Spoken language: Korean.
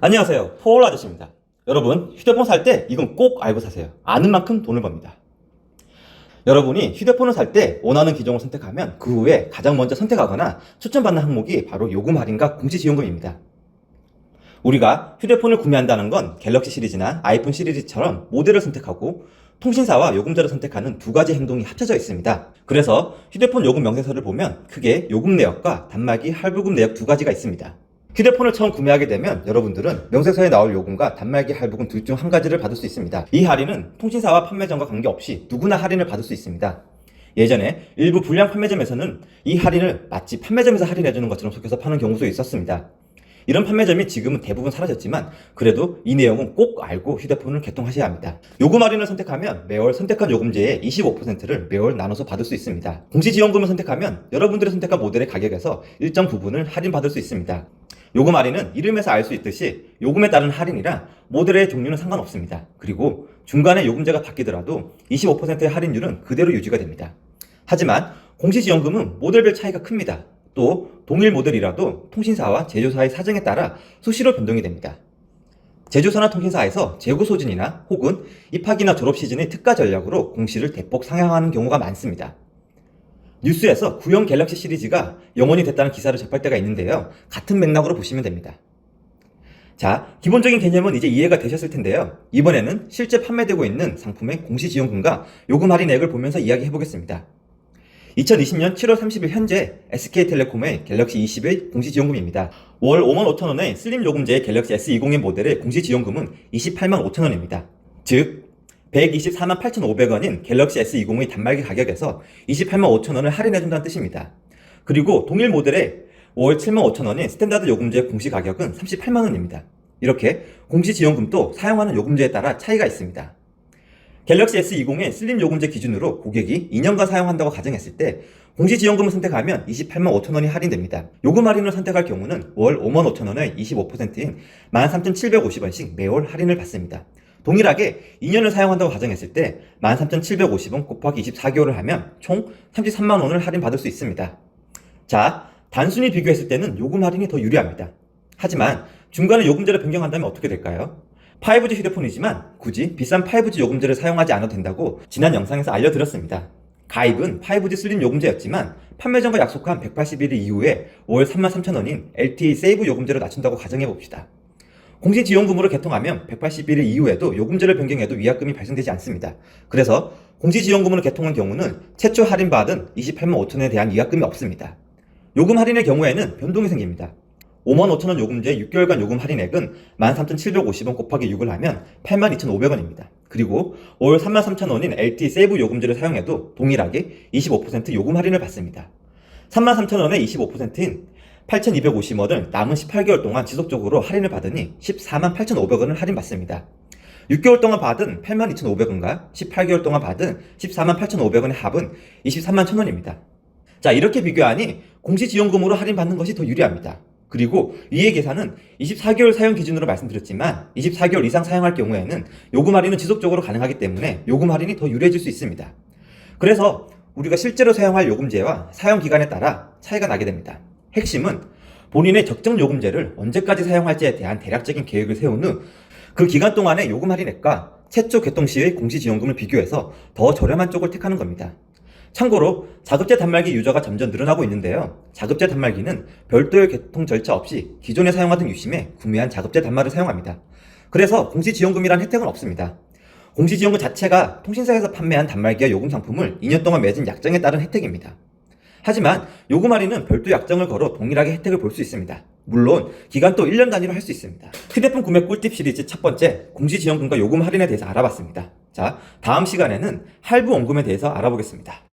안녕하세요. 포월 아저씨입니다. 여러분, 휴대폰 살 때 이건 꼭 알고 사세요. 아는 만큼 돈을 법니다. 여러분이 휴대폰을 살 때 원하는 기종을 선택하면 그 후에 가장 먼저 선택하거나 추천받는 항목이 바로 요금 할인과 공시지원금입니다. 우리가 휴대폰을 구매한다는 건 갤럭시 시리즈나 아이폰 시리즈처럼 모델을 선택하고 통신사와 요금제를 선택하는 두 가지 행동이 합쳐져 있습니다. 그래서 휴대폰 요금 명세서를 보면 크게 요금 내역과 단말기 할부금 내역 두 가지가 있습니다. 휴대폰을 처음 구매하게 되면 여러분들은 명세서에 나올 요금과 단말기 할부금 둘 중 한 가지를 받을 수 있습니다. 이 할인은 통신사와 판매점과 관계없이 누구나 할인을 받을 수 있습니다. 예전에 일부 불량 판매점에서는 이 할인을 마치 판매점에서 할인해주는 것처럼 속여서 파는 경우도 있었습니다. 이런 판매점이 지금은 대부분 사라졌지만 그래도 이 내용은 꼭 알고 휴대폰을 개통하셔야 합니다. 요금 할인을 선택하면 매월 선택한 요금제의 25%를 매월 나눠서 받을 수 있습니다. 공시지원금을 선택하면 여러분들이 선택한 모델의 가격에서 일정 부분을 할인받을 수 있습니다. 요금 할인은 이름에서 알 수 있듯이 요금에 따른 할인이라 모델의 종류는 상관없습니다. 그리고 중간에 요금제가 바뀌더라도 25%의 할인율은 그대로 유지가 됩니다. 하지만 공시지원금은 모델별 차이가 큽니다. 또 동일 모델이라도 통신사와 제조사의 사정에 따라 수시로 변동이 됩니다. 제조사나 통신사에서 재고 소진이나 혹은 입학이나 졸업 시즌의 특가 전략으로 공시를 대폭 상향하는 경우가 많습니다. 뉴스에서 구형 갤럭시 시리즈가 영원이 됐다는 기사를 접할 때가 있는데요. 같은 맥락으로 보시면 됩니다. 자, 기본적인 개념은 이제 이해가 되셨을 텐데요. 이번에는 실제 판매되고 있는 상품의 공시지원금과 요금 할인액을 보면서 이야기해 보겠습니다. 2020년 7월 30일 현재 SK텔레콤의 갤럭시 20의 공시지원금입니다. 월 55,000원의 슬림 요금제의 갤럭시 S20의 모델의 공시지원금은 285,000원입니다. 즉 1,248,500원인 갤럭시 S20의 단말기 가격에서 285,000원을 할인해준다는 뜻입니다. 그리고 동일 모델의 월 75,000원인 스탠다드 요금제 공시 가격은 38만원입니다. 이렇게 공시지원금도 사용하는 요금제에 따라 차이가 있습니다. 갤럭시 S20의 슬림 요금제 기준으로 고객이 2년간 사용한다고 가정했을 때 공시지원금을 선택하면 285,000원이 할인됩니다. 요금 할인을 선택할 경우는 월 55,000원의 25%인 13,750원씩 매월 할인을 받습니다. 동일하게 2년을 사용한다고 가정했을 때 13,750원 곱하기 24개월을 하면 총 33만원을 할인받을 수 있습니다. 자, 단순히 비교했을 때는 요금 할인이 더 유리합니다. 하지만 중간에 요금제를 변경한다면 어떻게 될까요? 5G 휴대폰이지만 굳이 비싼 5G 요금제를 사용하지 않아도 된다고 지난 영상에서 알려드렸습니다. 가입은 5G 슬림 요금제였지만 판매점과 약속한 180일 이후에 월 33,000원인 LTE 세이브 요금제로 낮춘다고 가정해봅시다. 공시지원금으로 개통하면 180일 이후에도 요금제를 변경해도 위약금이 발생되지 않습니다. 그래서 공시지원금으로 개통한 경우는 최초 할인받은 285,000원에 대한 위약금이 없습니다. 요금 할인의 경우에는 변동이 생깁니다. 55,000원 요금제 6개월간 요금 할인액은 13,750원 곱하기 6을 하면 82,500원입니다. 그리고 월 33,000원인 LTE 세이브 요금제를 사용해도 동일하게 25% 요금 할인을 받습니다. 33,000원의 25%인 8,250원을 남은 18개월 동안 지속적으로 할인을 받으니 148,500원을 할인받습니다. 6개월 동안 받은 82,500원과 18개월 동안 받은 148,500원의 합은 231,000원입니다. 자, 이렇게 비교하니 공시지원금으로 할인받는 것이 더 유리합니다. 그리고 이의 계산은 24개월 사용 기준으로 말씀드렸지만 24개월 이상 사용할 경우에는 요금 할인은 지속적으로 가능하기 때문에 요금 할인이 더 유리해질 수 있습니다. 그래서 우리가 실제로 사용할 요금제와 사용 기간에 따라 차이가 나게 됩니다. 핵심은 본인의 적정 요금제를 언제까지 사용할지에 대한 대략적인 계획을 세운 후 그 기간 동안의 요금 할인액과 최초 개통 시의 공시지원금을 비교해서 더 저렴한 쪽을 택하는 겁니다. 참고로 자급제 단말기 유저가 점점 늘어나고 있는데요. 자급제 단말기는 별도의 개통 절차 없이 기존에 사용하던 유심에 구매한 자급제 단말을 사용합니다. 그래서 공시지원금이란 혜택은 없습니다. 공시지원금 자체가 통신사에서 판매한 단말기와 요금 상품을 2년 동안 맺은 약정에 따른 혜택입니다. 하지만 요금 할인은 별도 약정을 걸어 동일하게 혜택을 볼 수 있습니다. 물론 기간도 1년 단위로 할 수 있습니다. 휴대폰 구매 꿀팁 시리즈 첫 번째, 공시지원금과 요금 할인에 대해서 알아봤습니다. 자, 다음 시간에는 할부 원금에 대해서 알아보겠습니다.